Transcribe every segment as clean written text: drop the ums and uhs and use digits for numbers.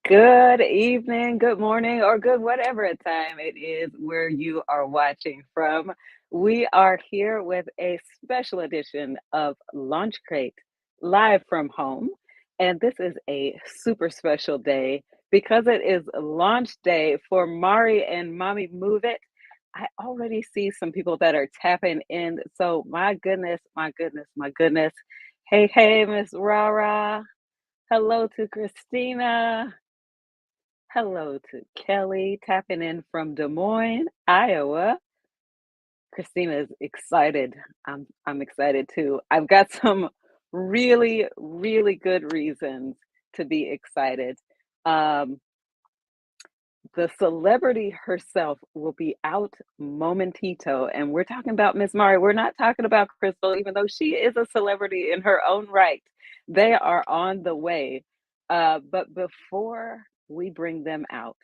Good evening, good morning, or good whatever time it is where you are watching from. We are here with a special edition of LaunchCrate live from home. And this is a super special day because it is launch day for Mari and Mommy Move It. I already see some people that are tapping in. So, my goodness, my goodness, my goodness. Hey, hey, Miss Rara. Hello to Christina. Hello to Kelly, tapping in from Des Moines, Iowa. Christina is excited. I'm excited too. I've got some really, really good reasons to be excited. Um, the celebrity herself will be out momentito, and we're talking about Miss Mari. We're not talking about Crystal, even though she is a celebrity in her own right. They are on the way. But before we bring them out,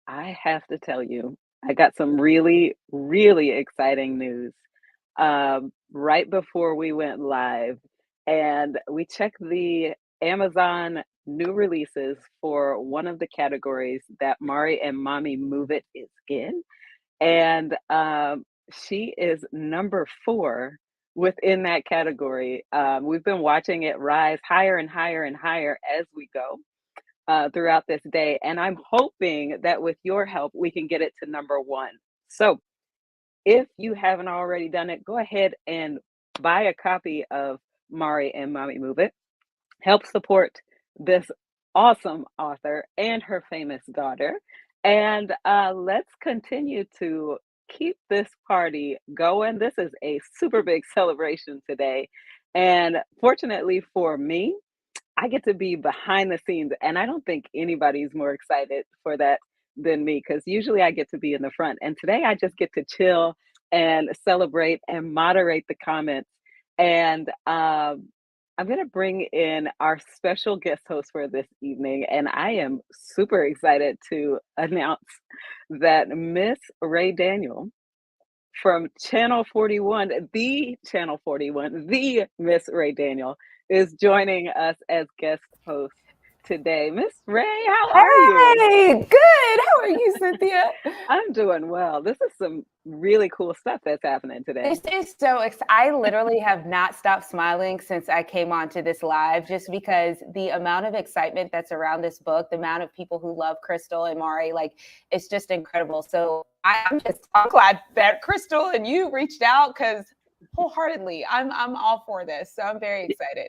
I have to tell you, I got some really, really exciting news right before we went live, and we checked the Amazon new releases for one of the categories that Mari and Mommy Move It is in, and she is number 4 within that category. We've been watching it rise higher and higher and higher as we go throughout this day. And I'm hoping that with your help, we can get it to number 1. So if you haven't already done it, go ahead and buy a copy of Mari and Mommy Move It. Help support this awesome author and her famous daughter. And let's continue to keep this party going. This is a super big celebration today. And fortunately for me, I get to be behind the scenes, and I don't think anybody's more excited for that than me because usually I get to be in the front. And today I just get to chill and celebrate and moderate the comments. And I'm going to bring in our special guest host for this evening. And I am super excited to announce that Miss Rae Daniel from Channel 41, the Channel 41, the Miss Rae Daniel is joining us as guest host today. Miss Rae, how are you? Hey, good. How are you, Cynthia? I'm doing well. This is some really cool stuff that's happening today. This is so exciting. I literally have not stopped smiling since I came onto this live, just because the amount of excitement that's around this book, the amount of people who love Crystal and Mari, like, it's just incredible. So I'm glad that Crystal and you reached out, because wholeheartedly, I'm all for this. So I'm very excited.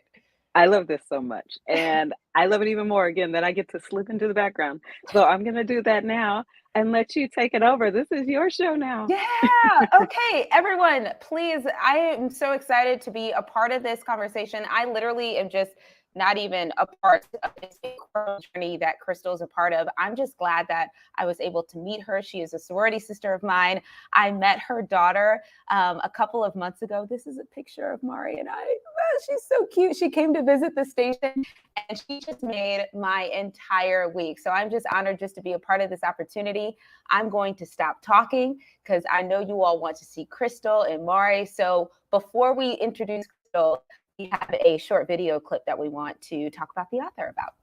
I love this so much. And I love it even more, again, that I get to slip into the background. So I'm going to do that now and let you take it over. This is your show now. Yeah. Okay, everyone, please. I am so excited to be a part of this conversation. I literally am just not even a part of this incredible journey that Crystal is a part of. I'm just glad that I was able to meet her. She is a sorority sister of mine. I met her daughter a couple of months ago. This is a picture of Mari and I. Oh, she's so cute. She came to visit the station and she just made my entire week. So I'm just honored just to be a part of this opportunity. I'm going to stop talking because I know you all want to see Crystal and Mari. So before we introduce Crystal, we have a short video clip that we want to talk about the author about.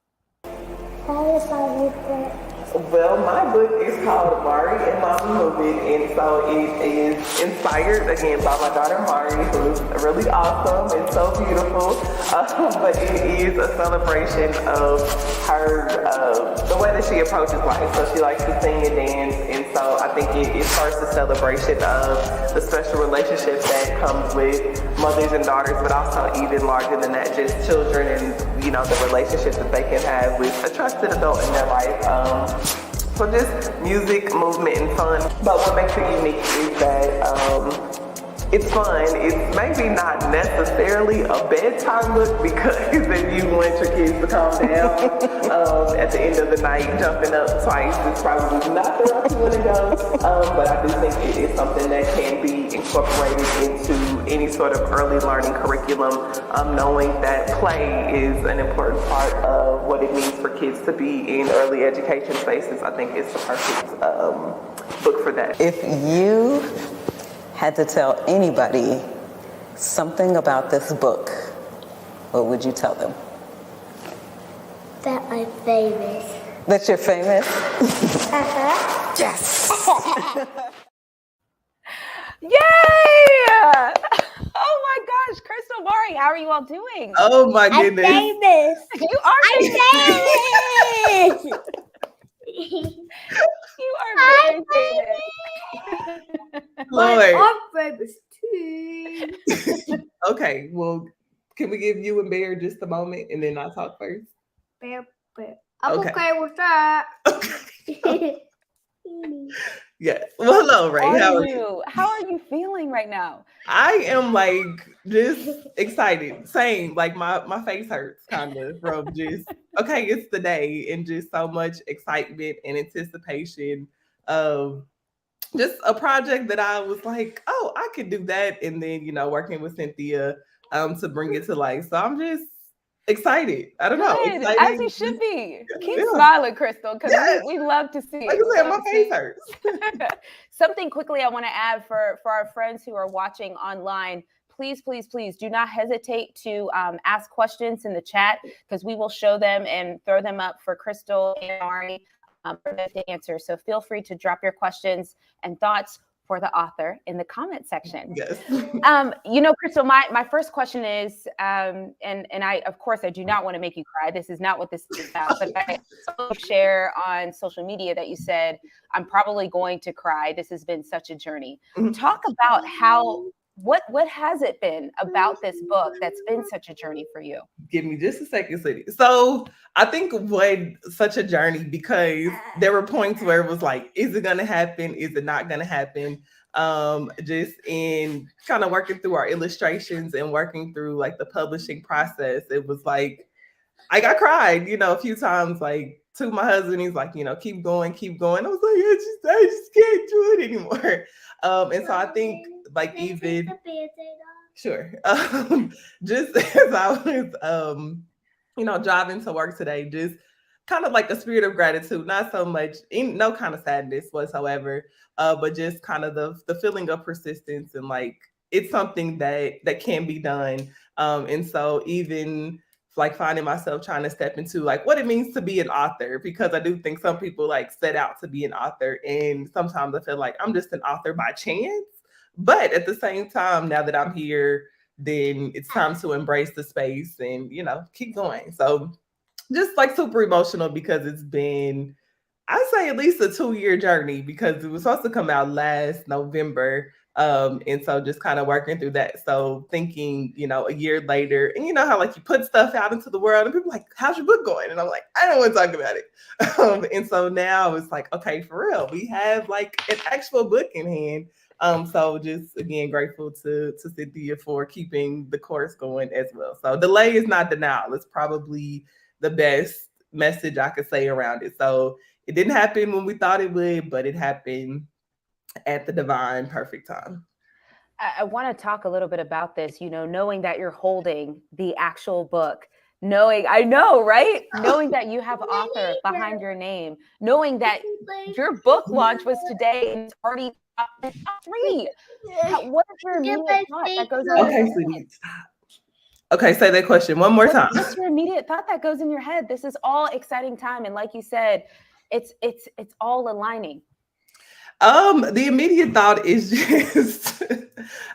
Well, my book is called Mari and Mommy Move It, and so it is inspired, again, by my daughter Mari, who is really awesome and so beautiful, but it is a celebration of her, the way that she approaches life. So she likes to sing and dance, and so I think it is first a celebration of the special relationship that comes with mothers and daughters, but also even larger than that, just children and, you know, the relationship that they can have with a trusted adult in their life. So just music, movement, and fun. But what makes it unique is that it's fun. It's maybe not necessarily a bedtime book, because if you want your kids to calm down at the end of the night, jumping up twice is probably not the route you want to go. But I do think it is something that can be incorporated into any sort of early learning curriculum, knowing that play is an important part of what it means for kids to be in early education spaces. I think it's the perfect book for that. If you had to tell anybody something about this book, what would you tell them? That I'm famous. That you're famous? Uh-huh. Yes. Yay! Oh my gosh, Crystal, Mari, how are you all doing? Oh my I'm goodness. famous. You are I'm famous. You are very famous. Lord. I'm famous too. Okay, well, can we give you and Bear just a moment and then I'll talk first? Bear. I'm Okay. okay with that. Yes. Well, hello, Rae. How are you? How are you feeling right now? I am like just excited. Same. Like my face hurts kind of from just okay, it's the day and just so much excitement and anticipation of just a project that I was like, oh, I could do that. And then, working with Cynthia to bring it to life. So I'm just excited. I don't know. Good, Excited. as you should be. Keep Yeah. smiling, Crystal, because Yes. we love to see Like it. I said, my face hurts. Something quickly I want to add for our friends who are watching online. Please, please, please do not hesitate to ask questions in the chat because we will show them and throw them up for Crystal and Mari for them to answer. So feel free to drop your questions and thoughts for the author in the comment section. Yes. Crystal, my first question is, and I, of course, I do not want to make you cry. This is not what this is about, but I saw you share on social media that you said, I'm probably going to cry. This has been such a journey. Mhm. Talk about what has it been about this book that's been such a journey for you? Give me just a second, City. So I think what such a journey because there were points where it was like, is it gonna happen? Is it not gonna happen? Just in kind of working through our illustrations and working through like the publishing process, it was like I cried, a few times, like to my husband, he's like, keep going, keep going. I was like, I just can't do it anymore. And so I think like even sure. Just as I was driving to work today, just kind of like a spirit of gratitude, not so much no kind of sadness whatsoever, but just kind of the feeling of persistence and like it's something that can be done. And so even like finding myself trying to step into like what it means to be an author, because I do think some people like set out to be an author, and sometimes I feel like I'm just an author by chance. But at the same time, now that I'm here, then it's time to embrace the space and, keep going. So just like super emotional because it's been, I'd say at least a 2-year journey because it was supposed to come out last November. And so just kind of working through that. So thinking, a year later, and you know how like you put stuff out into the world and people are like, how's your book going? And I'm like, I don't want to talk about it. And so now it's like, okay, for real, we have like an actual book in hand. So just again, grateful to Cynthia for keeping the course going as well. So delay is not denial. It's probably the best message I could say around it. So it didn't happen when we thought it would, but it happened at the divine perfect time. I want to talk a little bit about this, knowing that you're holding the actual book, I know, right? Knowing that you have author behind your name, knowing that your book launch was today and it's already top 3. What is your immediate thought that goes on? Okay, sweetie, stop. Okay, say that question one more time. What's your immediate thought that goes in your head? This is all exciting time. And like you said, it's all aligning. The immediate thought is just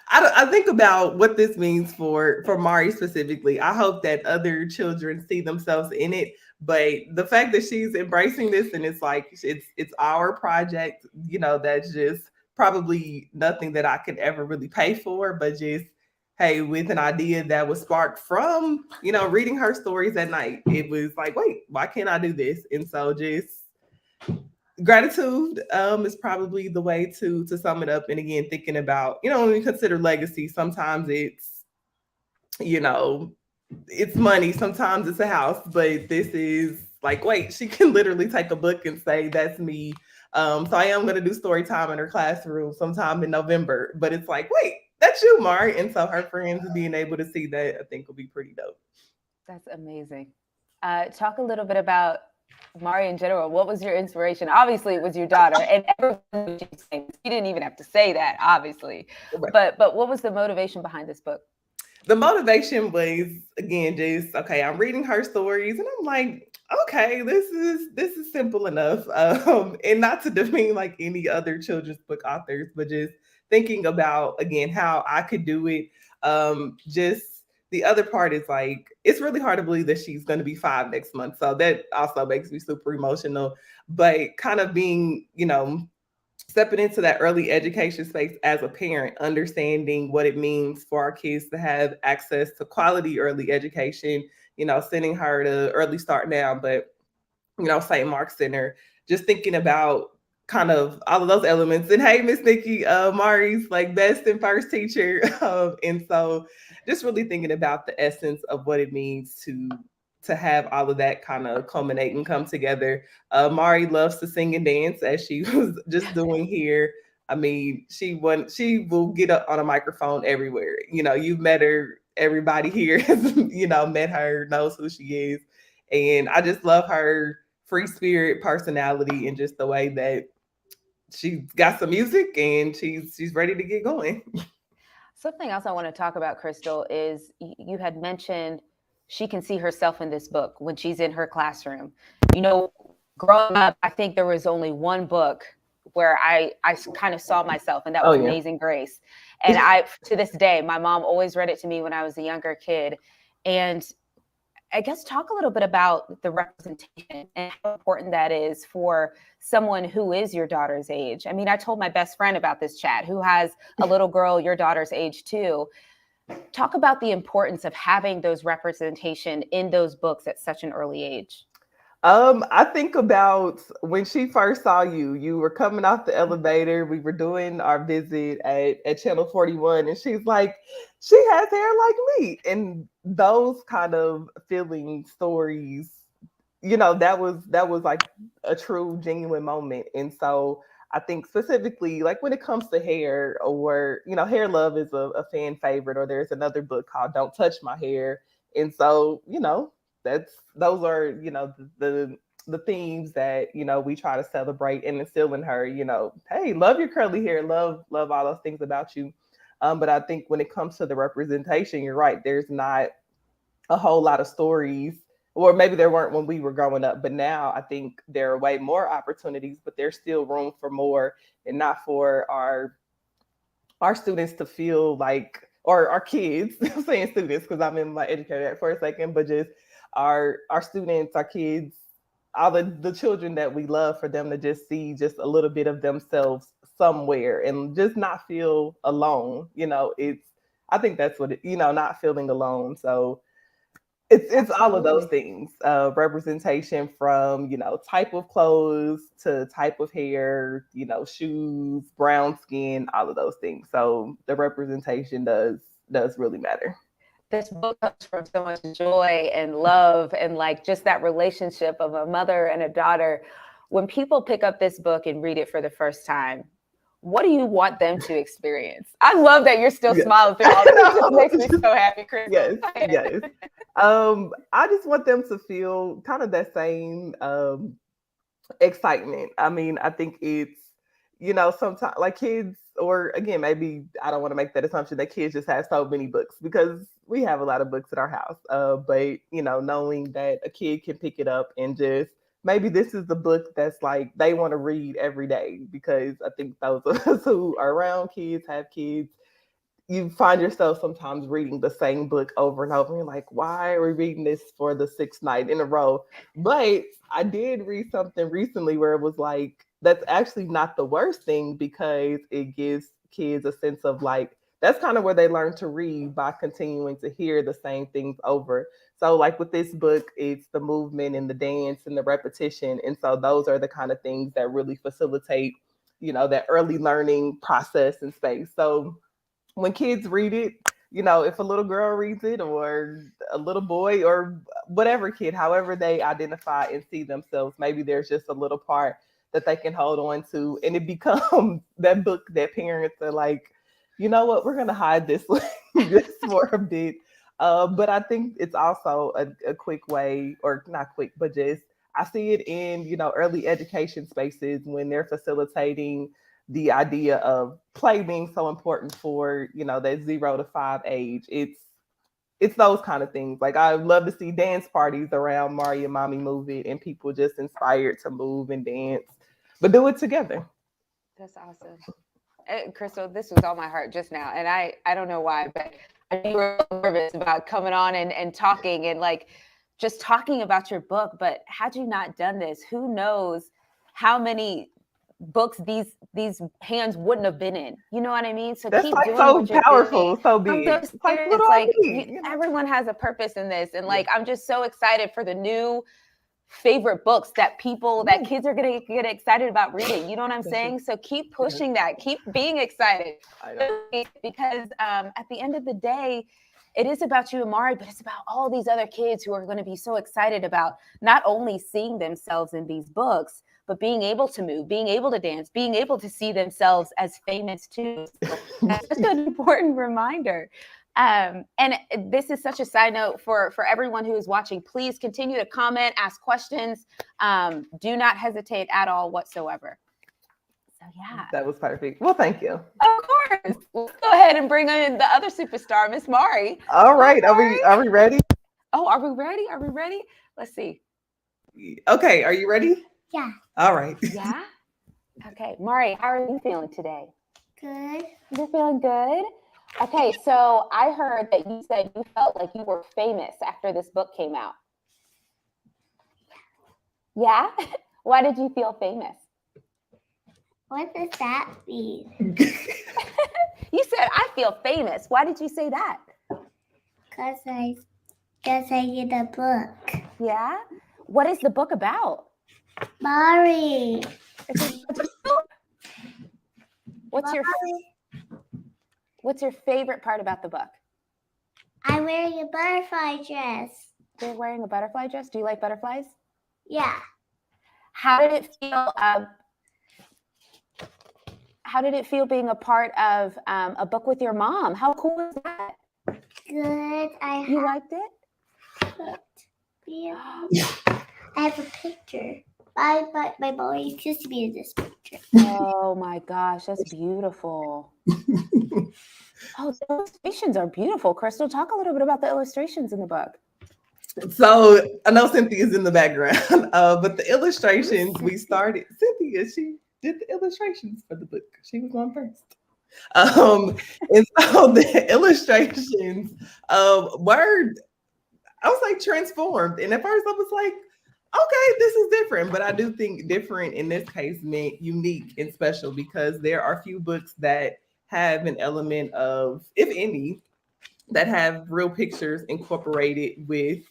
I think about what this means for Mari specifically. I hope that other children see themselves in it, but the fact that she's embracing this and it's like it's our project, that's just probably nothing that I could ever really pay for, but just hey, with an idea that was sparked from reading her stories at night. It was like, wait, why can't I do this? And so just gratitude is probably the way to sum it up. And again, thinking about, when we consider legacy, sometimes it's, it's money, sometimes it's a house, but this is like, wait, she can literally take a book and say, that's me. So I am going to do story time in her classroom sometime in November, but it's like, wait, that's you, Mari. And so her friends being able to see that, I think will be pretty dope. That's amazing. Talk a little bit about Mari in general. What was your inspiration? Obviously, it was your daughter, and everyone you didn't even have to say that, obviously. Right. But what was the motivation behind this book? the motivation was, again, just okay, I'm reading her stories and I'm like, okay, this is simple enough. And not to demean like any other children's book authors, but just thinking about again how I could do it. Just the other part is like it's really hard to believe that she's going to be 5 next month, so that also makes me super emotional. But kind of being, stepping into that early education space as a parent, understanding what it means for our kids to have access to quality early education, sending her to early start now, but St. Mark's Center, just thinking about kind of all of those elements. And hey, Miss Nikki, Mari's like best and first teacher. And so just really thinking about the essence of what it means to have all of that kind of culminate and come together. Mari loves to sing and dance as she was just doing here. I mean, she will get up on a microphone everywhere. You've met her, everybody here has, met her, knows who she is. And I just love her free spirit personality and just the way that she's got some music and she's ready to get going. Something else I want to talk about, Crystal, is you had mentioned she can see herself in this book when she's in her classroom. Growing up, I think there was only one book where I kind of saw myself, and that was Amazing Grace. And to this day, my mom always read it to me when I was a younger kid. And I guess talk a little bit about the representation and how important that is for someone who is your daughter's age. I mean, I told my best friend about this chat who has a little girl your daughter's age too. Talk about the importance of having those representation in those books at such an early age. I think about when she first saw you. You were coming off the elevator. We were doing our visit at Channel 41, and she's like, she has hair like me. And those kind of feeling stories, that was like a true, genuine moment. And so I think specifically, like when it comes to hair, or Hair Love is a fan favorite, or there's another book called Don't Touch My Hair. And so, those are the themes that we try to celebrate and instill in her. Hey, love your curly hair, love all those things about you. But I think when it comes to the representation, you're right, there's not a whole lot of stories, or maybe there weren't when we were growing up, but now I think there are way more opportunities, but there's still room for more. And not for our students to feel like, or our kids, I'm saying students because I'm in my educator for a second, but just our students, our kids, all the children that we love, for them to just see just a little bit of themselves somewhere and just not feel alone. I think that's what not feeling alone. So it's all of those things. Representation from, type of clothes to type of hair, shoes, brown skin, all of those things. So the representation does really matter. This book comes from so much joy and love and like just that relationship of a mother and a daughter. When people pick up this book and read it for the first time, what do you want them to experience? I love that you're still smiling through all this. It just makes me so happy, Chris. Yes. I just want them to feel kind of that same excitement. I mean, I think it's, sometimes like kids, or again, maybe I don't want to make that assumption that kids just have so many books, because we have a lot of books at our house. But knowing that a kid can pick it up and just, maybe this is the book that's like they want to read every day, because I think those of us who are around kids, have kids, you find yourself sometimes reading the same book over and over. And you're like, why are we reading this for the 6th night in a row? But I did read something recently where it was like, that's actually not the worst thing, because it gives kids a sense of like, that's kind of where they learn to read, by continuing to hear the same things over. So like with this book, it's the movement and the dance and the repetition. And so those are the kind of things that really facilitate, that early learning process and space. So when kids read it, if a little girl reads it, or a little boy, or whatever kid, however they identify and see themselves, maybe there's just a little part that they can hold on to, and it becomes that book that parents are like, you know what, we're going to hide this just for a bit. But I think it's also a quick way, or not quick, but just, I see it in, early education spaces when they're facilitating the idea of play being so important for, that 0 to 5 age. It's it's those kind of things. Like I love to see dance parties around Mari and Mommy Move It, and people just inspired to move and dance, but do it together. That's awesome. Crystal, this was all my heart just now. And I don't know why, but I knew you were nervous about coming on and talking and like just talking about your book. But had you not done this, who knows how many books these hands wouldn't have been in. You know what I mean? So That's keep like doing so what you're powerful, doing. so I'm big. so It's like, serious. what do I need? You know? Everyone has a purpose in this. And like I'm just so excited for the new favorite books that kids are gonna get excited about reading. You know what I'm saying? So keep pushing that, keep being excited. Because at the end of the day, it is about you and Mari, but it's about all these other kids who are going to be so excited about not only seeing themselves in these books, but being able to move, being able to dance, being able to see themselves as famous too. So that's such an important reminder. And this is such a side note for everyone who is watching. Please continue to comment, ask questions. Do not hesitate at all whatsoever. So yeah, that was perfect. Well, thank you. Of course. Let's go ahead and bring in the other superstar, Miss Mari. All right, are we ready? Oh, are we ready? Are we ready? Let's see. Okay, are you ready? Yeah. All right. Yeah. Okay, Mari, how are you feeling today? Good. You're feeling good? Okay, so I heard that you said you felt like you were famous after this book came out. Yeah? Why did you feel famous? What does that mean? You said, I feel famous. Why did you say that? Because I get a book. Yeah? What is the book about? Mari. What's your favorite part about the book? I'm wearing a butterfly dress. You're wearing a butterfly dress? Do you like butterflies? Yeah. How did it feel? How did it feel being a part of a book with your mom? How cool is that? Good. You liked it? I have a picture. My mom used to be in this picture. Oh my gosh, that's beautiful. Oh, the illustrations are beautiful. Crystal, talk a little bit about the illustrations in the book. So I know Cynthia's in the background, but the illustrations we started. Cynthia, she did the illustrations for the book. She was on first. And so the illustrations were, I was like transformed. And at first I was like, okay, this is different. But I do think different in this case meant unique and special because there are few books that have an element of, if any, that have real pictures incorporated with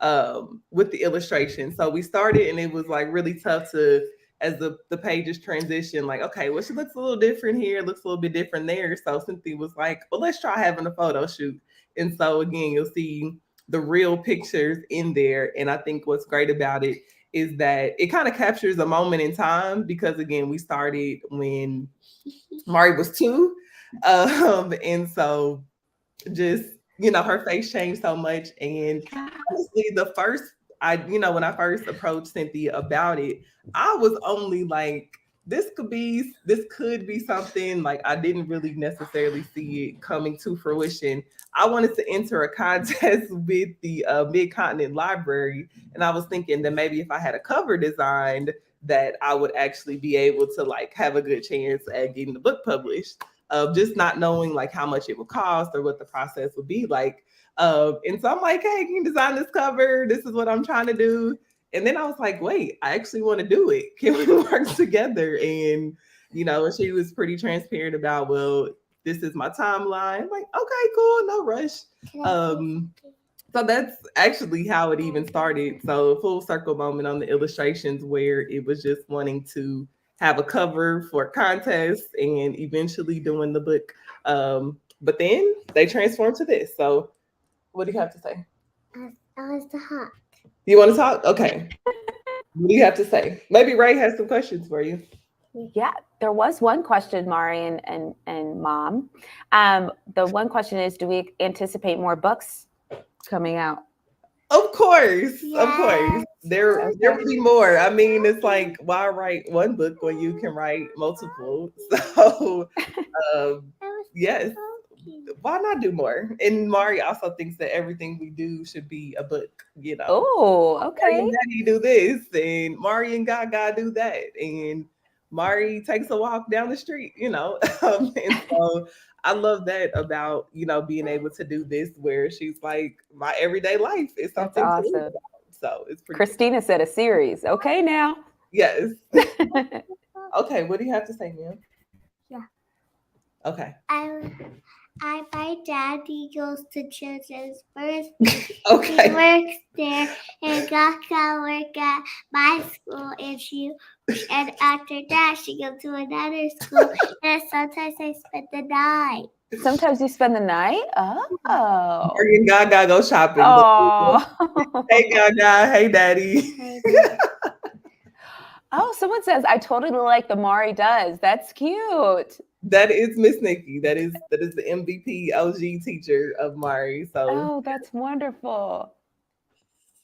the illustration. So we started and it was like really tough to, as the pages transition, like, okay, well, she looks a little different here, looks a little bit different there. So Cynthia was like, well, let's try having a photo shoot. And so again, you'll see the real pictures in there. And I think what's great about it is that it kind of captures a moment in time because again, we started when Mari was 2. And so just, her face changed so much. And honestly, when I first approached Cynthia about it, I was only like, this could be something. Like I didn't really necessarily see it coming to fruition. I wanted to enter a contest with the Mid-Continent Library. And I was thinking that maybe if I had a cover designed, that I would actually be able to like have a good chance at getting the book published. Just not knowing like how much it would cost or what the process would be like. And so I'm like, hey, can you design this cover? This is what I'm trying to do. And then I was like, wait, I actually want to do it. Can we work together? And, and she was pretty transparent about, well, this is my timeline. I'm like, okay, cool, no rush. So that's actually how it even started. So a full circle moment on the illustrations where it was just wanting to have a cover for a contest and eventually doing the book. But then they transformed to this. So what do you have to say? I was the hawk. You want to talk? Okay. What do you have to say? Maybe Rae has some questions for you. Yeah, there was one question, Mari and Mom. The one question is, do we anticipate more books coming out? Of course, yes. Of course. There will be more. I mean, it's like, why write one book when you can write multiple? So, yes, why not do more? And Mari also thinks that everything we do should be a book, you know. Oh, Mari okay. and Daddy do this, and Mari and Gaga do that, and Mari takes a walk down the street, you know. And so I love that about, you know, being able to do this where she's like, my everyday life is That's something to read awesome. about. So it's pretty cool. Christina said a series. Okay, now. Yes. Okay, what do you have to say, ma'am? Yeah. Okay. My daddy goes to children's first. Okay. He works there, and Gaga work at my school, and after that she goes to another school, and sometimes I spend the night. Sometimes you spend the night. Oh. Mari and Gaga go shopping. Oh. Hey Gaga, hey Daddy. Oh, someone says I totally like the Mari does. That's cute. That is Miss Nikki. That is the MVP OG teacher of Mari. So Oh, that's wonderful.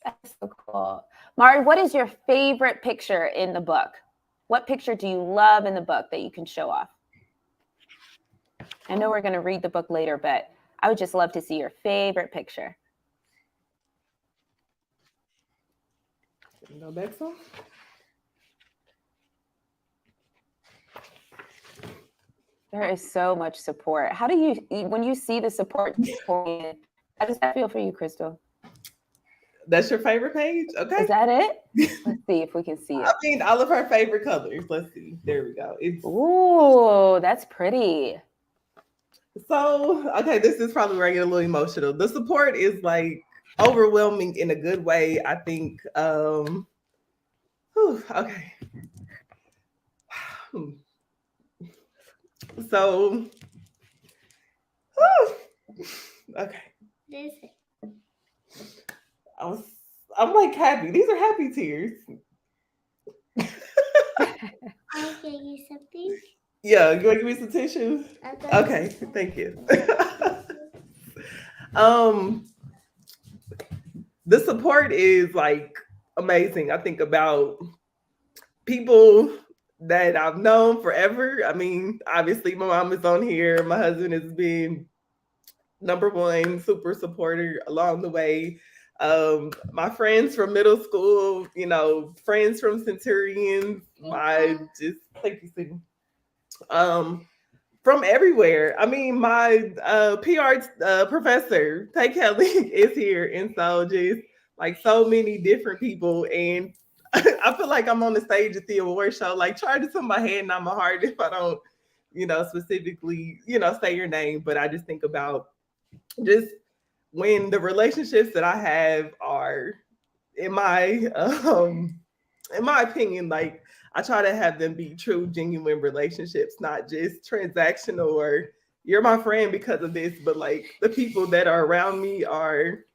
That's so cool. Mari, what is your favorite picture in the book? What picture do you love in the book that you can show off? I know we're going to read the book later, but I would just love to see your favorite picture. no back song? There is so much support. How do you, when you see the support, how does that feel for you, Crystal? That's your favorite page? Okay. Is that it? Let's see if we can see it. I mean, all of her favorite colors. Let's see. There we go. Ooh, that's pretty. So, okay, this is probably where I get a little emotional. The support is like overwhelming in a good way. I think, okay. So, okay. I'm like happy. These are happy tears. I'll get you something. Yeah, you want to give me some tissues? Okay, thank you. The support is like amazing. I think about people that I've known forever. I mean, obviously my mom is on here. My husband has been number one super supporter along the way. My friends from middle school, you know, friends from Centurions, thank you, Sydney. From everywhere. I mean, my PR professor, Tay Kelly, is here. And so just like so many different people. And I feel like I'm on the stage at the award show, like trying to put my hand on my heart if I don't, you know, specifically, you know, say your name. But I just think about just when the relationships that I have are, in my opinion, like I try to have them be true, genuine relationships, not just transactional or you're my friend because of this, but like the people that are around me are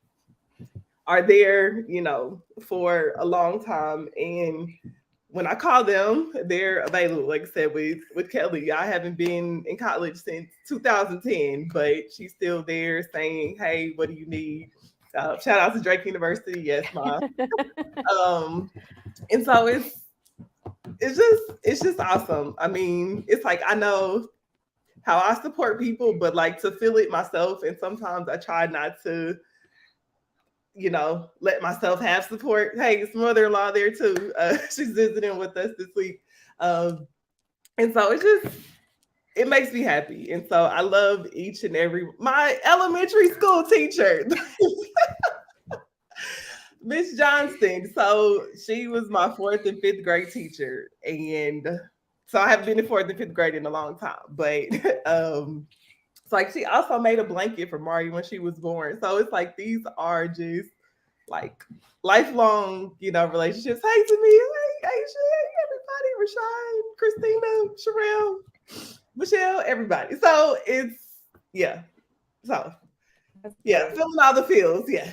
there, you know, for a long time. And when I call them, they're available. Like I said, with Kelly, I haven't been in college since 2010, but she's still there saying, hey, what do you need? Shout out to Drake University. Yes, Mom. And so it's just awesome. I mean, it's like, I know how I support people, but like to feel it myself. And sometimes I try not to, you know, let myself have support. Hey, it's mother-in-law there too. She's visiting with us this week. And so it makes me happy. And so I love each and every, my elementary school teacher, Miss Johnston. So she was my 4th and 5th grade teacher. And so I haven't been in 4th and 5th grade in a long time, but it's like she also made a blanket for Mari when she was born. So it's like these are just like lifelong, you know, relationships. Hey to me, hey Aisha, hey everybody, Rashawn, Christina, Sherelle, Michelle, everybody. So it's filling all the feels. Yeah.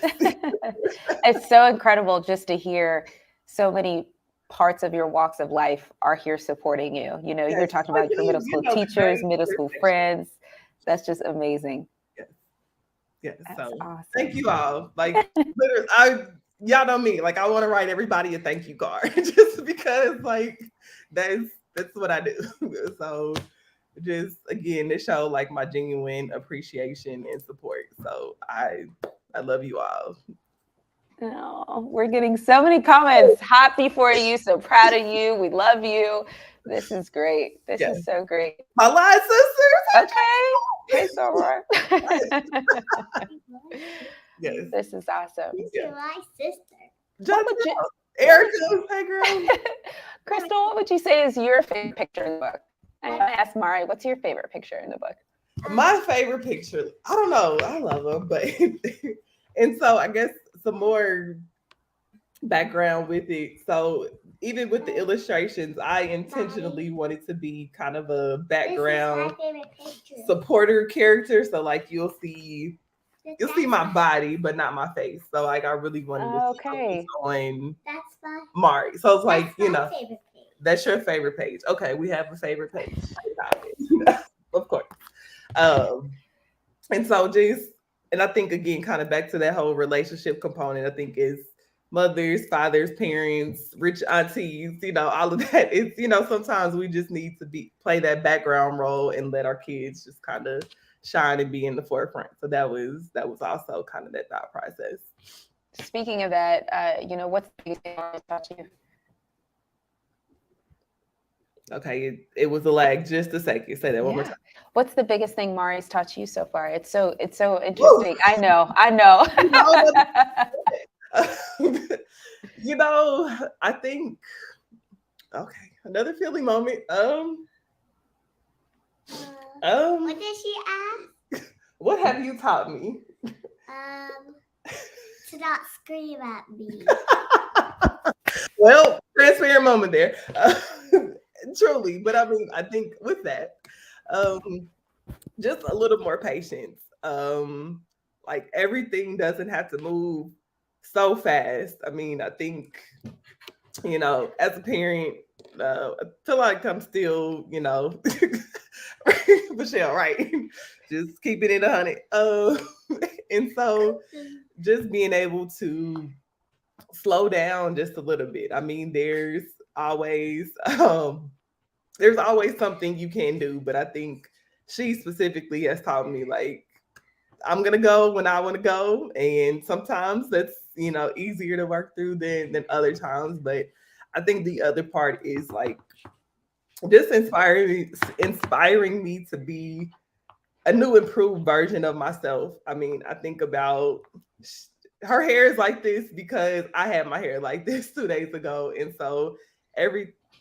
It's so incredible just to hear so many parts of your walks of life are here supporting you. You know, you're talking about your middle school teachers, middle school friends. That's just amazing. Yes. That's So awesome. thank you all. Like literally, y'all know me. Like I want to write everybody a thank you card just because like that's what I do. So just again to show like my genuine appreciation and support. So I love you all. Oh, we're getting so many comments. Happy for you. So proud of you. We love you. This is great. This is so great. My line sisters. Okay. Hey, Soror. Yes. This is awesome. This is my sister. Erica, hey girl. Crystal, what would you say is your favorite picture in the book? I asked Mari, what's your favorite picture in the book? My favorite picture, I don't know. I love them, but and so I guess some more background with it. So even with the illustrations, I intentionally wanted to be kind of a background supporter character. So like you'll see my body, but not my face. So like I really wanted to focus on Mari. So it's like, you know, that's your favorite page. Okay, we have a favorite page. Of course. And so and I think again, kind of back to that whole relationship component, I think is mothers, fathers, parents, rich aunties, you know, all of that. It's, you know, sometimes we just need to play that background role and let our kids just kind of shine and be in the forefront. So that was also kind of that thought process. Speaking of that, you know, what's the biggest thing Mari's taught you? Okay, it was a lag. Just a second. Say that one more time. What's the biggest thing Mari's taught you so far? It's so interesting. Woo! I know. You know, I think. Okay, another feeling moment. What did she ask? What have you taught me? To not scream at me. Well, transparent moment there. Truly, but I mean, I think with that, just a little more patience. Like everything doesn't have to move so fast. I mean, I think, you know, as a parent, I feel like I'm still, you know, Michelle, right? Just keeping it 100. And so just being able to slow down just a little bit. I mean, there's always something you can do, but I think she specifically has taught me, like, I'm gonna go when I want to go, and sometimes that's, you know, easier to work through than other times. But I think the other part is like just inspiring me to be a new, improved version of myself. I mean, I think about her hair is like this because I had my hair like this 2 days ago, and so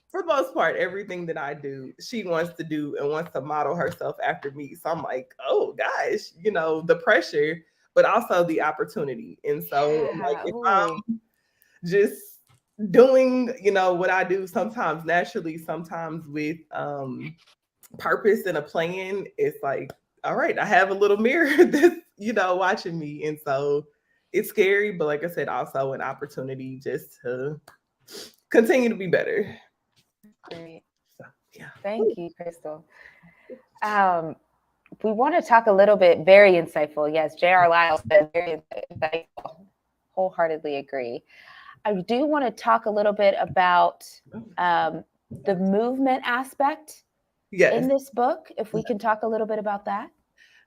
for the most part, everything that I do, she wants to do and wants to model herself after me. So I'm like, oh gosh, you know, the pressure, but also the opportunity. And so like if I'm just doing, you know, what I do sometimes naturally, sometimes with purpose and a plan, it's like, all right, I have a little mirror that's, you know, watching me. And so it's scary, but like I said, also an opportunity just to continue to be better. Great. So, yeah. Thank you, Crystal. We want to talk a little bit, very insightful. Yes, J.R. Lyle said very insightful. Wholeheartedly agree. I do want to talk a little bit about the movement aspect in this book. If we can talk a little bit about that.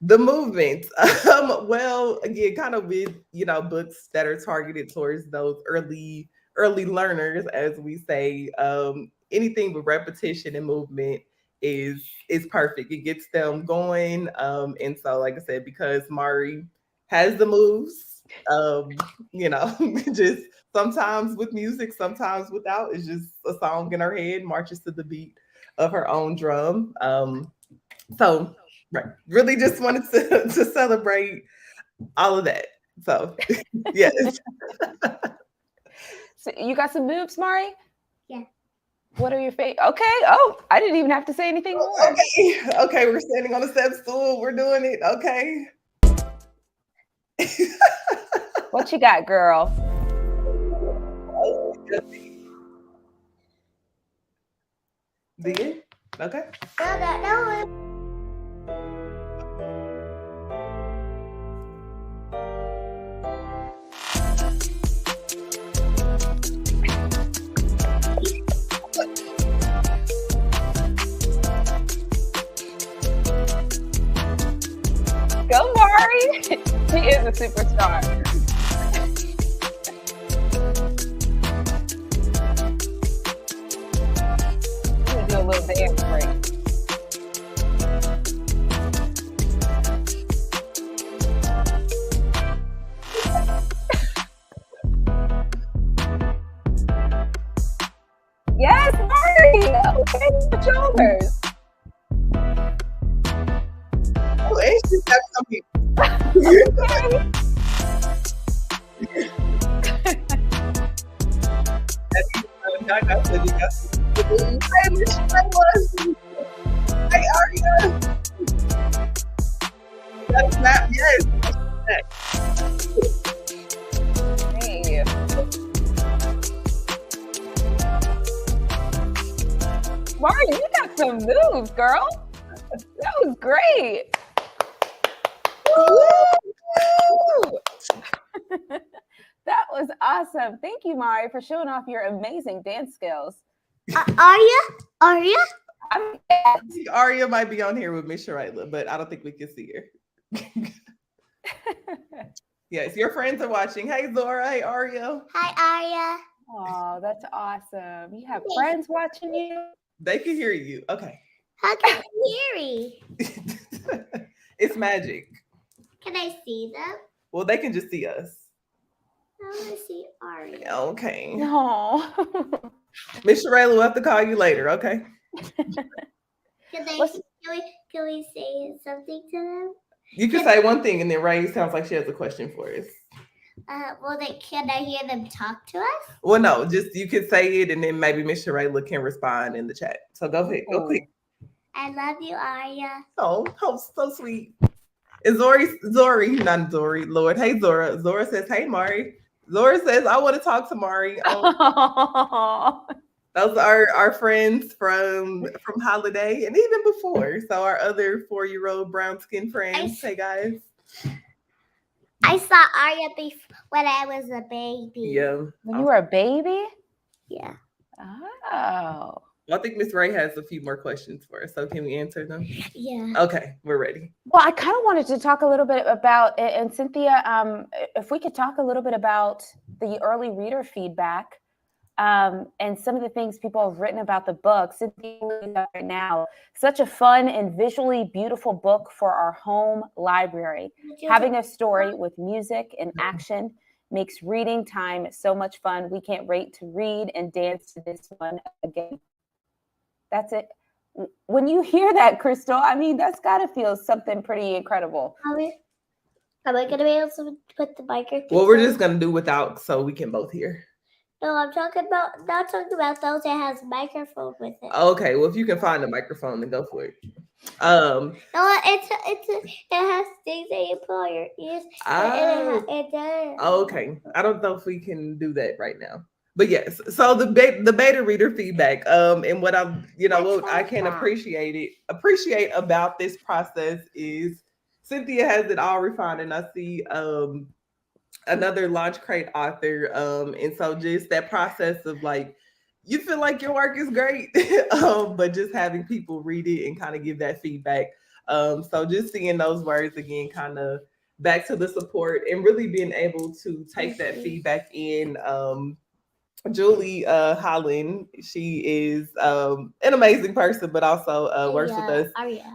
The movement. Well, again, kind of with, you know, books that are targeted towards those early learners, as we say, anything with repetition and movement is perfect. It gets them going. And so, like I said, because Mari has the moves, you know, just sometimes with music, sometimes without. It's just a song in her head, marches to the beat of her own drum. So right, really just wanted to celebrate all of that. So yes. So you got some moves, Mari? Yeah. What are your favorite? Okay. Oh, I didn't even have to say anything more. Okay. We're standing on a step stool. We're doing it. Okay. What you got, girl? The end? Okay. No. Mari. She is a superstar. I'm gonna do a little dance break. Yes, Mari. Okay, the shoulders. Oh, and she's got something. Hey, Aria. That's not, yes. Hey. Mari, you got some moves, girl. That was great. That was awesome. Thank you, Mari, for showing off your amazing dance skills. Aria? I think Aria might be on here with Miss Shirayla, but I don't think we can see her. Yes, your friends are watching. Hey, Zora. Hey, Aria. Hi, Aria. Oh, that's awesome. You have friends watching you? They can hear you. Okay. How can you hear me? It's magic. Can I see them? Well, they can just see us. I want to see Aria. Okay. No. Miss Shirayla will have to call you later, okay? Can we say something to them? You can say one thing and then Rae sounds like she has a question for us. Can I hear them talk to us? Well, no, just you can say it and then maybe Miss Shirayla can respond in the chat. So go ahead, go quick. I love you, Aria. Oh, so sweet. And Zori, not Zori, Lord. Hey, Zora. Zora says, hey, Mari. Zora says, I want to talk to Mari. Those are our friends from Holiday and even before. So our other 4-year-old brown skin friends. Hey, guys. I saw Aria when I was a baby. Yeah. When you were a baby? Yeah. Oh. Well, I think Miss Rae has a few more questions for us. So can we answer them? Yeah. Okay, we're ready. Well, I kind of wanted to talk a little bit about, and Cynthia, if we could talk a little bit about the early reader feedback and some of the things people have written about the book. Cynthia, right now, such a fun and visually beautiful book for our home library. Having a story with music and action makes reading time so much fun. We can't wait to read and dance to this one again. That's it. When you hear that, Crystal, I mean, that's got to feel something pretty incredible. Am I going to be able to put the microphone? Well, we're just going to do without so we can both hear. No, I'm not talking about those that has microphone with it. Okay, well, if you can find a microphone, then go for it. No, it has things that you put on your ears. It does. Okay, I don't know if we can do that right now. But yes, so the beta reader feedback, and what I can appreciate about this process is Cynthia has it all refined, and I see another LaunchCrate author, and so just that process of like you feel like your work is great, but just having people read it and kind of give that feedback. So just seeing those words again, kind of back to the support and really being able to take that feedback in. Julie Holland, she is an amazing person, but also works with us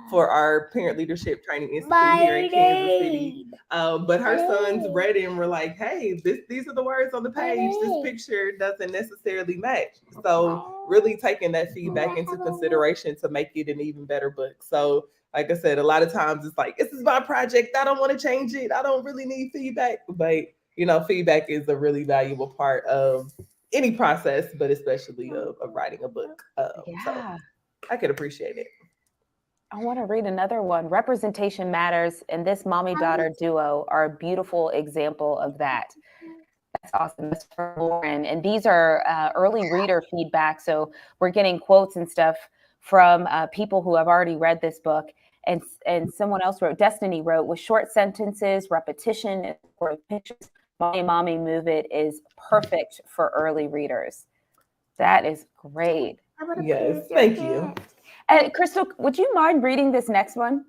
for our Parent Leadership Training Institute here in Kansas City. But her sons read it and were like, hey, these are the words on the page. This picture doesn't necessarily match. So really taking that feedback into consideration to make it an even better book. So like I said, a lot of times it's like, this is my project. I don't want to change it. I don't really need feedback. But, feedback is a really valuable part of any process, but especially of writing a book. So I could appreciate it. I want to read another one. Representation matters, and this mommy-daughter duo are a beautiful example of that. That's awesome. That's for Lauren. And these are early reader feedback. So we're getting quotes and stuff from people who have already read this book. And someone else wrote, Destiny wrote, with short sentences, repetition, and pictures, Mommy Move It is perfect for early readers. That is great. Yes, thank you. And Crystal, would you mind reading this next one?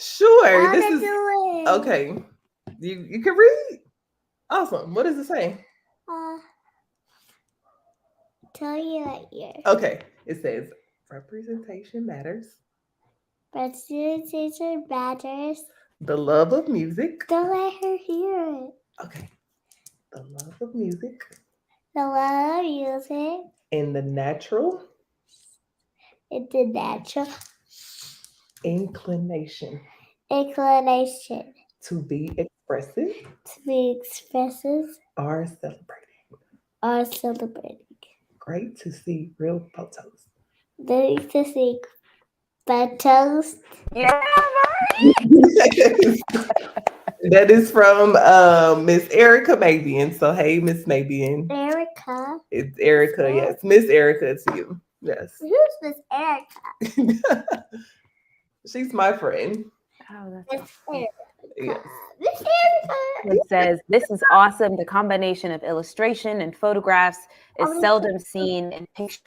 Sure. I This wanna is do it. okay. You can read. Awesome. What does it say? Tell you right here. Okay. It says representation matters. Representation matters. The love of music. Don't let her hear it. Okay. The love of music The love of music and the natural is the natural inclination inclination to be expressive to be expressive are celebrated. or celebrating. Great to see real photos. They need to see photos. Yeah, That is from Miss Erica Mabian. So hey, Miss Mabian. Erica. It's Erica, yes. Miss Erica to you. Yes. Who's Miss Erica? She's my friend. Oh, Miss Erica. Yes. Miss Erica. it says, this is awesome. The combination of illustration and photographs is seldom seen in picture.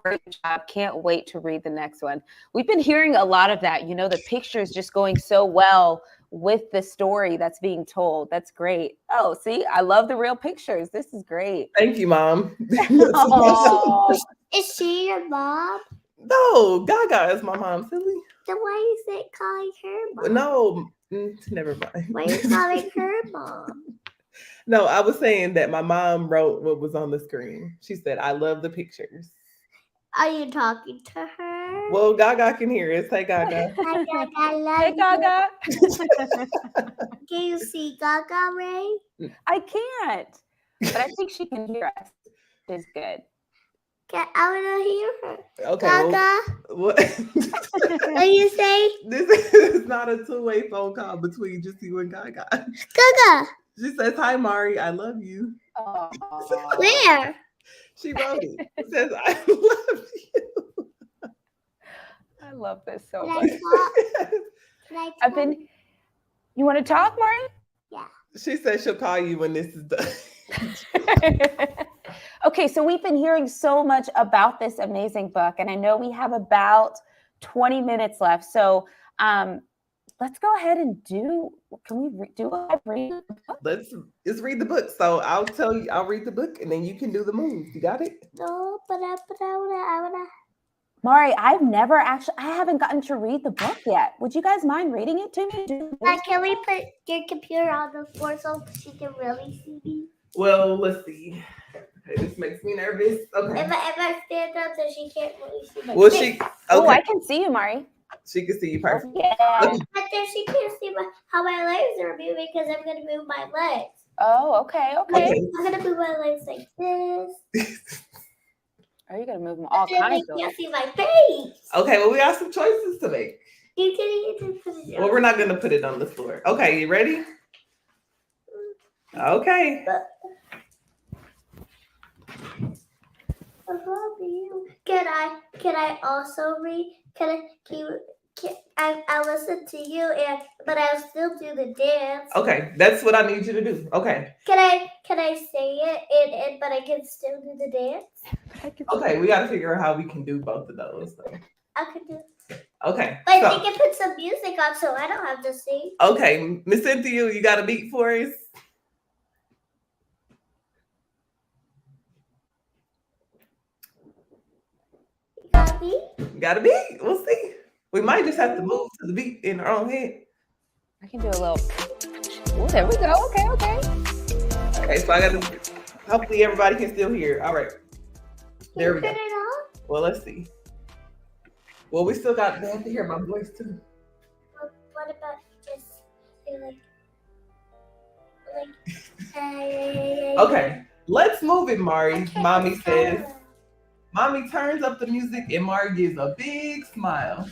Great job. Can't wait to read the next one. We've been hearing a lot of that. You know, the pictures just going so well with the story that's being told. That's great. Oh, see, I love the real pictures. This is great. Thank you, Mom. Aw. Is she your mom? No, Gaga is my mom, silly. Then why is it calling her mom? No, never mind. Why are you calling her mom? No, I was saying that my mom wrote what was on the screen. She said, I love the pictures. Are you talking to her? Well, Gaga can hear it. Say Gaga. Hi, Gaga, I love Hey, you. Gaga. Can you see Gaga, Ray? I can't, but I think she can hear us. It's good. I want to hear her. Okay. Gaga, What? what do you say? This is not a two-way phone call between just you and Gaga. Gaga, She says, hi, Mari. I love you. Aw. where? She wrote it. It says, I love you. I love this so Can I much. talk? Can I talk? You want to talk, Mari? She said she'll call you when this is done. Okay, so we've been hearing so much about this amazing book, and I know we have about 20 minutes left. So let's go ahead and can we do a live read of the book? Let's read the book. So I'll tell you, I'll read the book and then you can do the moves. You got it? No, but I wanna. Mari, I haven't gotten to read the book yet. Would you guys mind reading it to me? Can we put your computer on the floor so she can really see me? Well, let's see. Okay, this makes me nervous. Okay. If I stand up, then she can't really see my Well, face. Oh, okay. I can see you, Mari. She can see you perfect. Yeah. But then she can't see how my legs are moving because I'm gonna move my legs. Oh, okay. Okay. I'm gonna move my legs like this. Are you gonna move them all Then they kinds of can't see my face. Okay, well, we got some choices to make. You can put it Well, we're not going to put it on the floor. Okay, you ready? Okay. Can I also read? I listen to you, but I'll still do the dance. Okay, that's what I need you to do. Okay. Can I say it but I can still do the dance? Okay, we got to figure out how we can do both of those. Though. I can do. Okay. But So, you can put some music on so I don't have to sing. okay, Miss Cynthia, you got a beat for us? You got me? Got a beat? We'll see. We might just have to move to the beat in our own head. I can do a little. Oh, there we go. Okay. Okay, so I got to. Hopefully, everybody can still hear. All right. There we go. Turn it on? Well, let's see. Well, we still got. They have to hear my voice too. What about just hey? Okay, let's move it, Mari. I can't Mommy says. control it. Mommy turns up the music and Mari gives a big smile.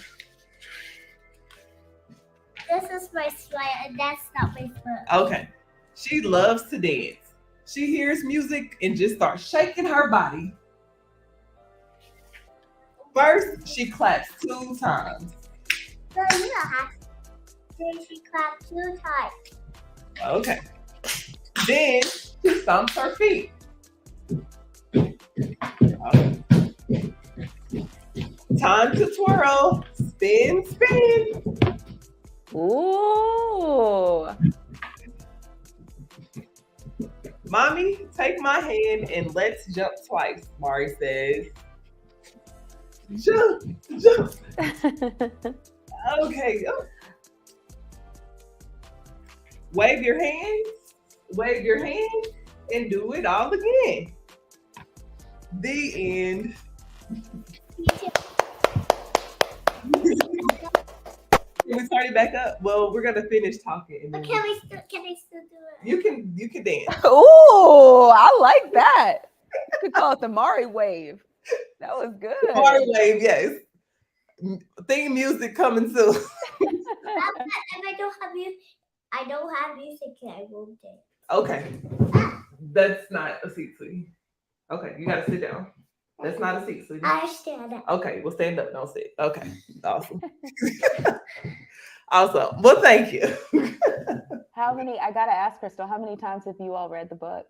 This is my smile, and that's not my foot. Okay. She loves to dance. She hears music and just starts shaking her body. First, she claps 2 times. So you don't have to. Then she clapped 2 times. Okay. Then she stomps her feet. Time to twirl. Spin, spin. Ooh. Mommy, take my hand and let's jump twice, Mari says. Jump, jump. Okay. Wave your hand, and do it all again. The end. Can we start it back up? Well, we're gonna finish talking. And then Can I still do it? you can dance. Ooh, I like that. You could call it the Mari wave. That was good. Mari wave, yes. Theme music coming soon. If I don't have music, I won't dance. Okay. That's not a seat, sweetie. Okay, you gotta sit down. That's not a seat, sweetie. I stand up. Okay, well stand up, don't sit. Okay, awesome. Awesome. Well, thank you. I gotta ask Crystal, how many times have you all read the book?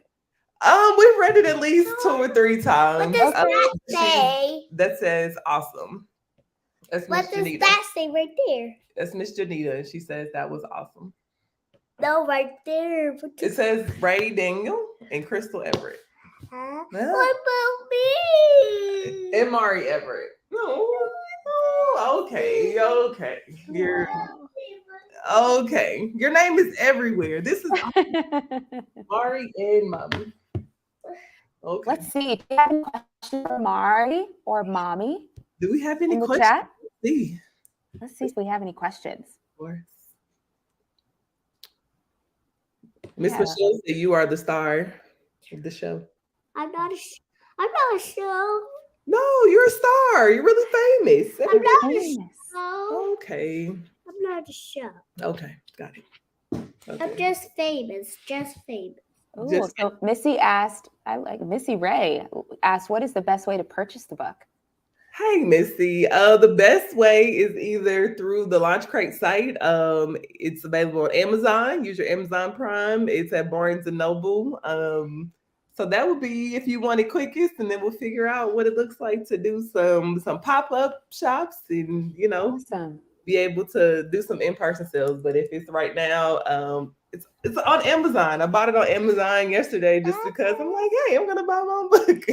We've read it at least 2 or 3 times. What does that say? That says awesome. That's Miss What does Janita. that say right there? That's Miss Janita, and she says that was awesome. No, right there. It says Rae Daniel and Crystal Everett. Huh? Yeah. What about me? And Mari Everett. No. Oh, okay. You're okay. Your name is everywhere. This is Mari and Mommy. Okay. Let's see. Do you have any questions for Mari or Mommy Do we have any in the questions? chat? See. Let's see if we have any questions. Of course. Miss Yeah. Michelle said you are the star of the show. I'm not a show. No, you're a star. You're really famous. I'm not a Famous. show. Okay. I'm not a show. Okay. Got it. I'm Okay. just famous. Just famous. Ooh, Just- so Missy asked, Missy Rae asked, what is the best way to purchase the book? Hey, Missy. The best way is either through the LaunchCrate site. It's available on Amazon. Use your Amazon Prime. It's at Barnes and Noble. So that would be if you want it quickest, and then we'll figure out what it looks like to do some pop-up shops and Awesome. be able to do some in-person sales. But if it's right now, it's on Amazon. I bought it on Amazon yesterday just because I'm like, hey, I'm gonna buy my own book.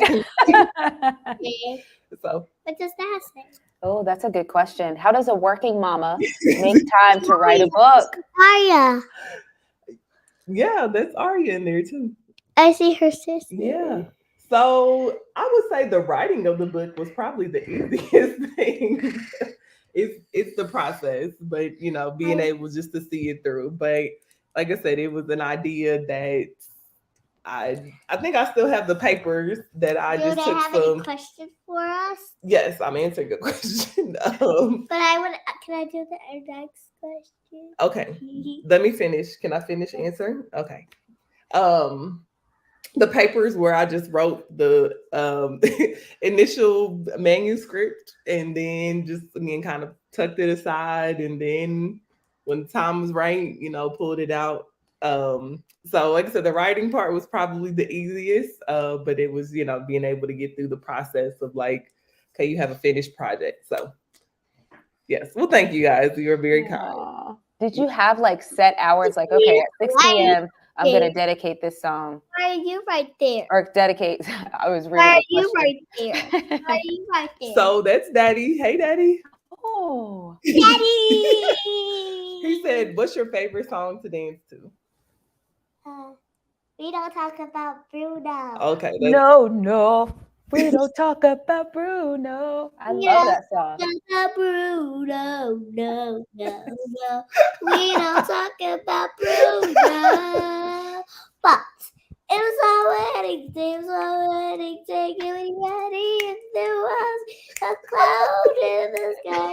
Yeah. So What does that say? Oh, that's a good question. How does a working mama make time to write a book? Arya. yeah, that's Aria in there too. I see her sister. Yeah. So I would say the writing of the book was probably the easiest thing. It's the process, but being able just to see it through. But like I said, it was an idea that I think I still have the papers that I Do just they took have some. any questions for us? Yes, I'm answering a question. But can I do the next question? Okay, let me finish. Can I finish answering? Okay. The papers where I just wrote the initial manuscript and then just again kind of tucked it aside, and then when the time was right, pulled it out. So like I said, the writing part was probably the easiest, but it was being able to get through the process of like, okay, you have a finished project. So yes, well, thank you guys. You were very kind. Aw. Did you have like set hours? Like, okay, at 6 p.m., I'm going to dedicate this song. Why are you right there? Or dedicate, I was reading Why are a you question. right there? Why are you right there? So that's Daddy. Hey, Daddy. Oh. Daddy! He said, "What's your favorite song to dance to?" We don't talk about Bruno. Okay. No. We don't talk about Bruno. I love that song. About Bruno, no. We don't talk about Bruno. But it was our wedding day, getting ready, and there was a cloud in the sky.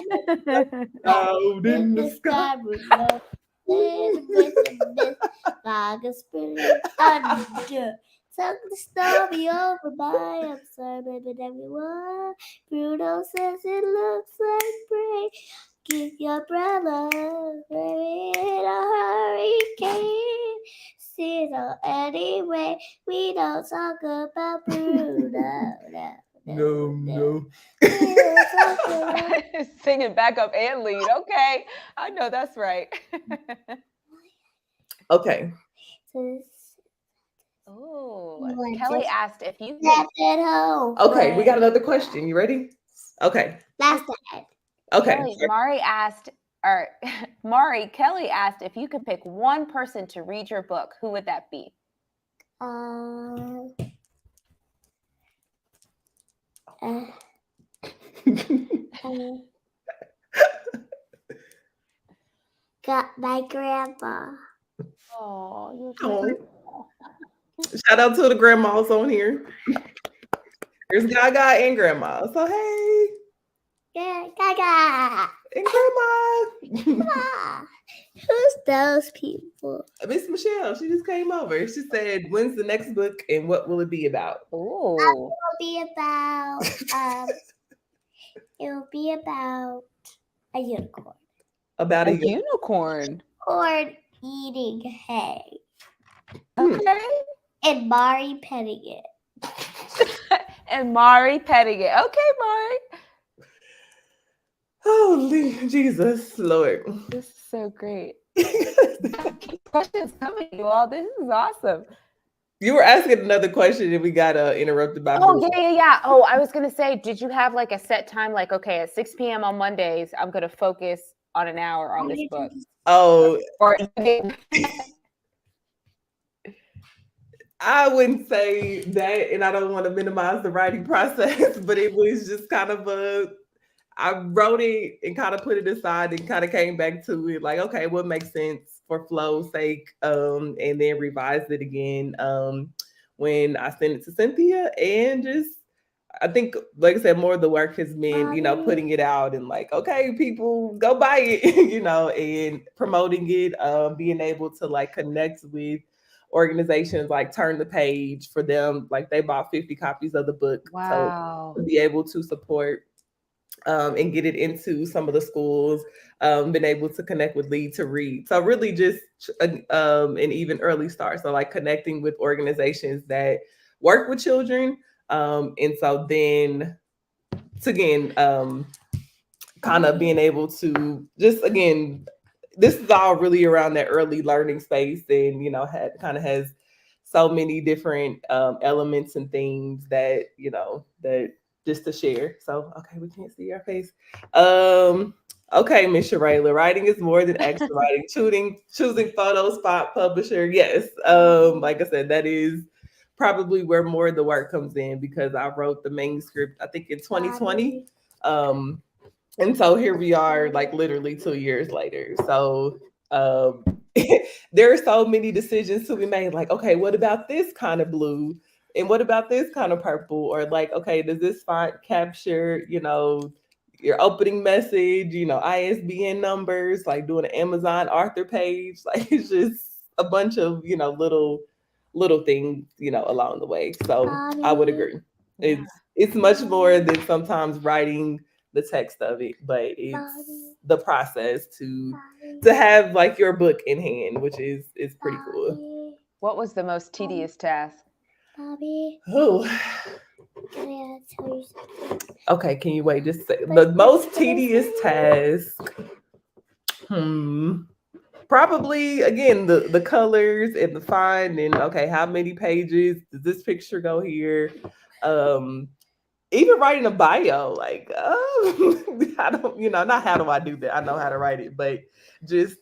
Cloud in the sky. Bruno. Like a spirit thunder. Took the stormy over by. I'm sorry, baby, everyone. Bruno says it looks like rain. Get your umbrella, baby, in a hurricane. See it all anyway. We don't talk about Bruno. No. No. Singing backup and lead. Okay, I know that's right. Okay. Oh, Like Kelly just asked if you could. left at home. Okay, we got another question. You ready? Okay. Last night. Okay. Kelly, Mari asked, or Mari, Kelly asked if you could pick one person to read your book. Who would that be? Got my grandma. Oh, Shout out to the grandmas on here. There's Gaga and Grandma. So hey. Yeah, Gaga. And Grandma. Who's those people? Miss Michelle, she just came over. She said, "When's the next book and what will it be about?" Oh, It'll be about it'll be about a unicorn. About a a unicorn. Corn eating hay. Okay. And Mari petting it. And Mari petting it. Okay, Mari. Holy Jesus, Lord. This is so great. Questions coming, you all. This is awesome. You were asking another question and we got interrupted by yeah. Oh, I was gonna say, did you have like a set time? Like, okay, at 6 p.m. on Mondays, I'm gonna focus on an hour on this book. Oh, Or I wouldn't say that, and I don't want to minimize the writing process, but it was just kind of I wrote it and kind of put it aside and kind of came back to it like, okay, what makes sense for flow's sake, and then revised it again when I sent it to Cynthia, and just I think, like I said, more of the work has been, putting it out and like, okay, people go buy it, and promoting it, being able to like connect with organizations like Turn the Page for them, like they bought 50 copies of the book. wow. So to be able to support and get it into some of the schools, been able to connect with Lead to Read. So really just an even early start. So like connecting with organizations that work with children. And so then again, kind of being able to just, again, this is all really around that early learning space, and, has so many different elements and things that, that just to share. So, okay, we can't see your face. Okay, Miss Sharayla, writing is more than extra writing. Choosing photo spot publisher. Yes. Like I said, that is probably where more of the work comes in, because I wrote the manuscript, I think in 2020. And so here we are, like literally 2 years later. So there are so many decisions to be made. Like, okay, what about this kind of blue? And what about this kind of purple? Or like, okay, does this font capture, your opening message, ISBN numbers, like doing an Amazon author page? Like, it's just a bunch of, little things, along the way. So I would agree. Yeah. It's much more than sometimes writing the text of it, but it's the process to have like your book in hand, which is pretty cool. What was the most tedious task? Bobby, Oh, can I tell you something? okay. Can you wait? Just say the most tedious task. Probably again the colors and the font, and okay, how many pages does this picture go here? Even writing a bio, like, I don't, not how do I do that? I know how to write it, but just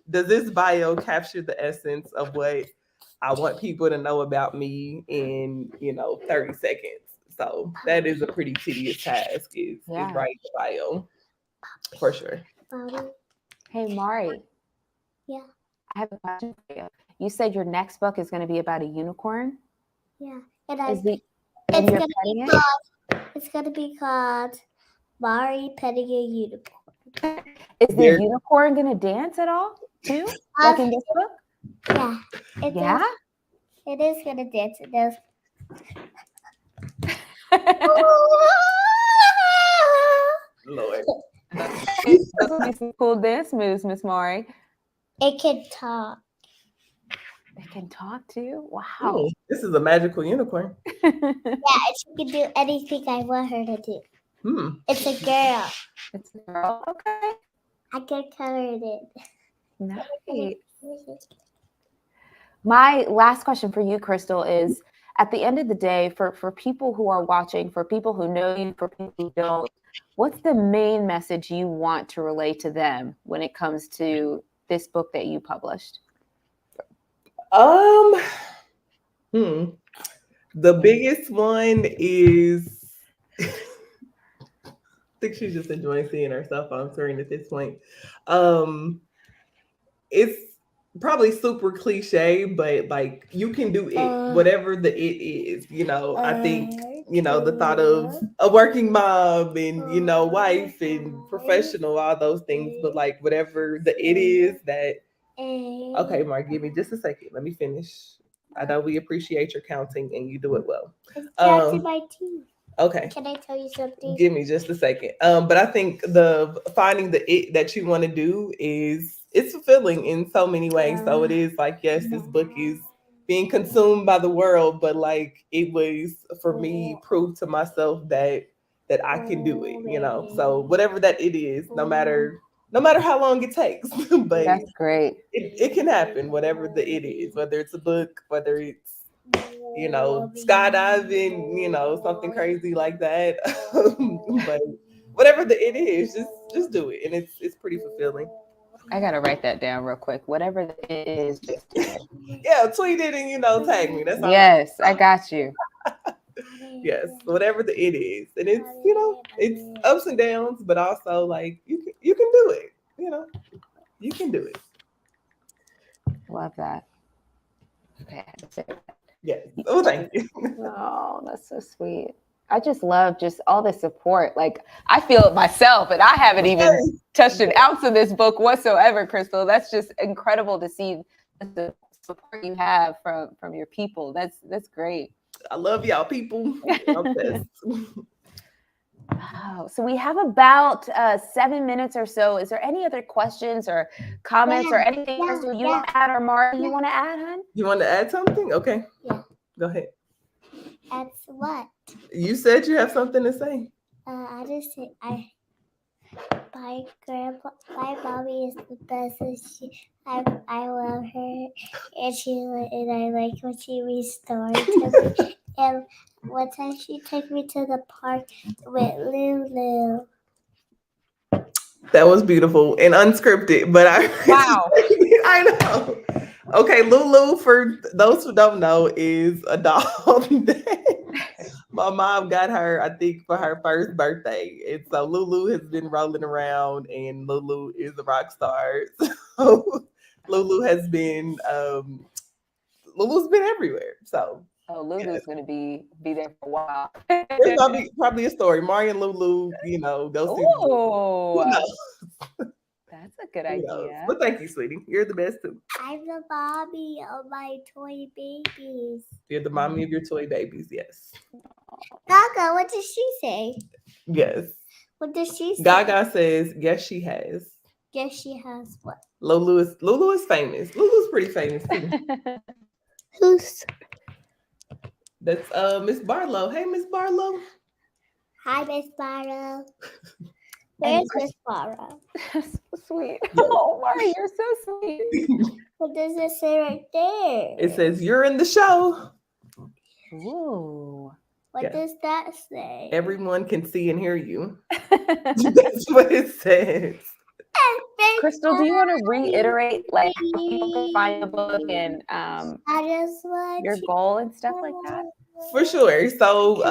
does this bio capture the essence of what I want people to know about me in, 30 seconds? So that is a pretty tedious task, is writing the bio, for sure. Hey, Mari. Yeah. I have a question for you. You said your next book is going to be about a unicorn? Yeah. And it's gonna be called Mari Petting a Unicorn. Is the unicorn gonna dance at all too? Like in this book? Yeah. It is gonna dance. It does. Lord. Those will be some cool dance moves, Miss Mari. It can talk. It can talk to? Wow. This is a magical unicorn. Yeah, and she can do anything I want her to do. It's a girl. It's a girl. Okay. I can color it. Nice. My last question for you, Crystal, is at the end of the day, for people who are watching, for people who know you, for people who don't, what's the main message you want to relay to them when it comes to this book that you published? The biggest one is I think she's just enjoying seeing herself on screen at this point. It's probably super cliche, but like you can do it, whatever the it is. I think the thought of a working mom and wife and professional, all those things, but like whatever the it is that. Okay, Mark, give me just a second. Let me finish. I know we appreciate your counting and you do it well. It's counting my teeth. Okay. Can I tell you something? Give me just a second. But I think the finding the it that you want to do it's fulfilling in so many ways. So it is like, yes, this book is being consumed by the world, but like it was for me prove to myself that I can do it. So whatever that it is, no matter how long it takes, but that's great. It can happen, whatever the it is, whether it's a book, whether it's skydiving, something crazy like that. But whatever the it is, just do it, and it's pretty fulfilling. I gotta write that down real quick. Whatever it is, just do it. Yeah, tweet it and tag me. That's all. Yes, I got you. Yes, whatever the it is, and it's it's ups and downs, but also like you can do it. You can do it. Love that. Okay, that's it. Yes. Oh, thank you. Oh, that's so sweet. I just love just all the support. Like I feel it myself, and I haven't even touched an ounce of this book whatsoever, Crystal. That's just incredible to see the support you have from your people. That's great. I love y'all people. Wow. So we have about 7 minutes or so. Is there any other questions or comments or anything, Crystal, you want to add, or Marty, you want to add, hon? You want to add something? Okay. Yeah. Go ahead. That's what? You said you have something to say. I just say my mommy is the best, and I love her, and I like when she reads stories to me. And one time she took me to the park with Lulu. That was beautiful and unscripted, but wow. I know. Okay, Lulu, for those who don't know, is a dog that my mom got her, I think, for her first birthday. And so Lulu has been rolling around, and Lulu is a rock star. So Lulu has been Lulu's been everywhere. So Lulu's gonna be there for a while. There's probably a story. Mari and Lulu, go see. Oh, that's a good idea. But thank you, sweetie. You're the best too. I'm the mommy of my toy babies. You're the mommy of your toy babies, yes. Gaga, what does she say? Yes. What does she say? Gaga says, yes, she has. Yes, she has what? Lulu is famous. Lulu's pretty famous too. Who's? That's Miss Barlow. Hey, Miss Barlow. Hi, Miss Barlow. Where's Miss Barlow? So sweet. Oh, Mari, you're so sweet. What does it say right there? It says you're in the show. Ooh. What does that say? Everyone can see and hear you. That's what it says. Crystal, do you want to reiterate like how people can find the book and your goal and stuff like that? For sure. So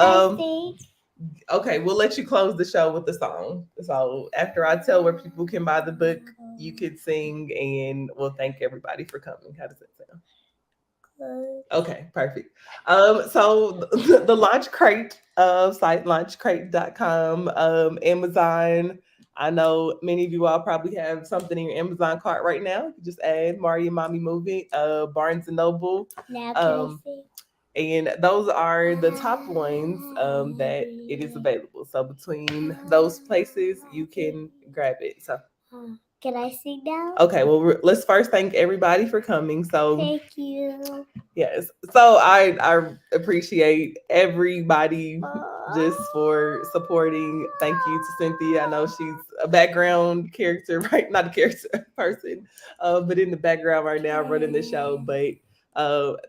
okay, we'll let you close the show with the song. So after I tell where people can buy the book, you can sing, and we'll thank everybody for coming. How does that sound? Okay, perfect. So the LaunchCrate site, LaunchCrate.com, Amazon. I know many of you all probably have something in your Amazon cart right now. You just add Mari and Mommy Movie, Barnes and Noble. And those are the top ones that it is available. So between those places, you can grab it. So Can I sing now? Okay, well, let's first thank everybody for coming. So, Thank you. yes. So I appreciate everybody just for supporting. Thank you to Cynthia. I know she's a background character, right? Not a character person, but in the background right now running the show. But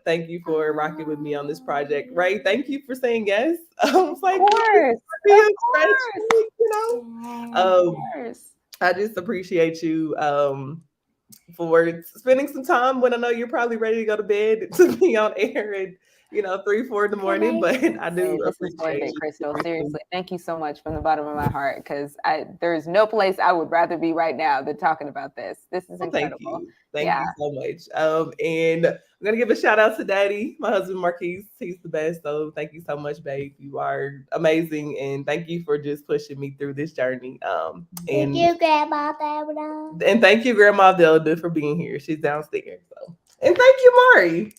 thank you for rocking with me on this project. Rae, thank you for saying yes. I was like, Of course. Of course. I just appreciate you for spending some time when I know you're probably ready to go to bed to be on air at 3, 4 in the morning. But I do This is worth appreciate it, Crystal. Seriously, thank you so much from the bottom of my heart, because there's no place I would rather be right now than talking about this. This is incredible. Thank you so much. And I'm gonna give a shout out to Daddy, my husband Marquise. He's the best. So thank you so much, babe. You are amazing, and thank you for just pushing me through this journey. Thank you, Grandma Delda. And thank you, Grandma Delda, for being here. She's downstairs. So, and thank you, Mari.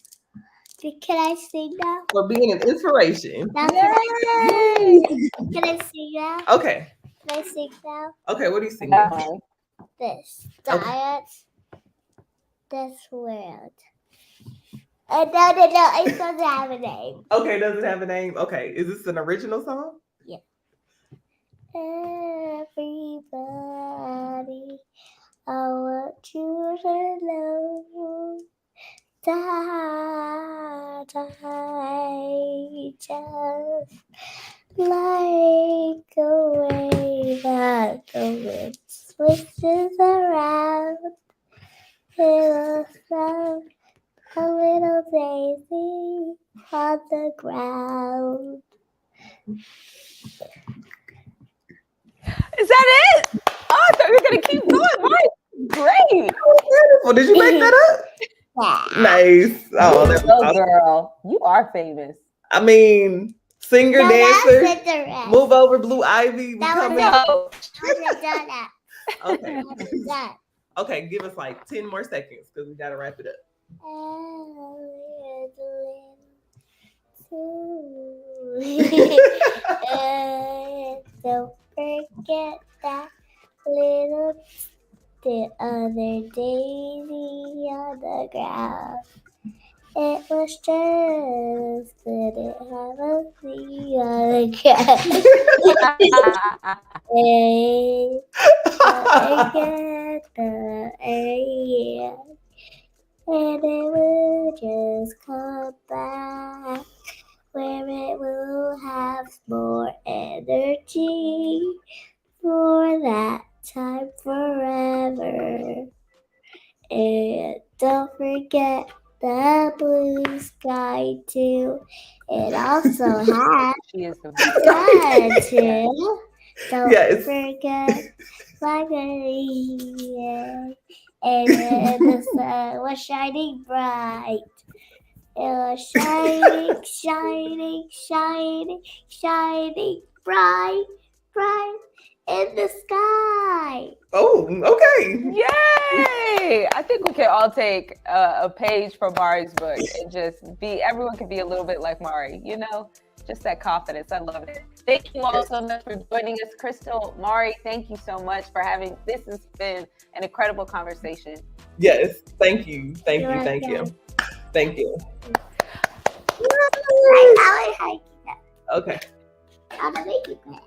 Can I sing now? For being an inspiration. Can I sing now? Okay. Can I sing now? Okay, what are you singing? This Science, this world. No, it doesn't have a name. Okay, does it have a name? Okay, is this an original song? Yeah. Everybody, I want you to know that I just like the way that the wind swishes around. It'll sound a little daisy on the ground. Is that it? Oh, I thought we were gonna keep going. Right. Great. Well, did you make that up? Yeah. Nice. Oh, that's awesome. Girl, you are famous. I mean, singer, dancer. That's Move over, Blue Ivy. that. Okay. That. Okay, give us like 10 more seconds because we gotta wrap it up. Don't forget that little the other daisy on the ground. It was just that it have a sea on the ground. Get the air, and it will just come back where it will have more energy for that time forever. And don't forget the blue sky too. It also has She is the sun too. Don't forget Margarita. And the sun was shining bright. It was shining, shining, shining, shining bright, bright in the sky. Oh, okay. Yay! I think we can all take a page from Mari's book and just everyone can be a little bit like Mari, just that confidence. I love it. Thank you all so much for joining us. Crystal, Mari, thank you so much for this has been an incredible conversation. Yes, thank you. Thank you. Thank you. Thank you. I like hiking. Okay. I'm a baby pet.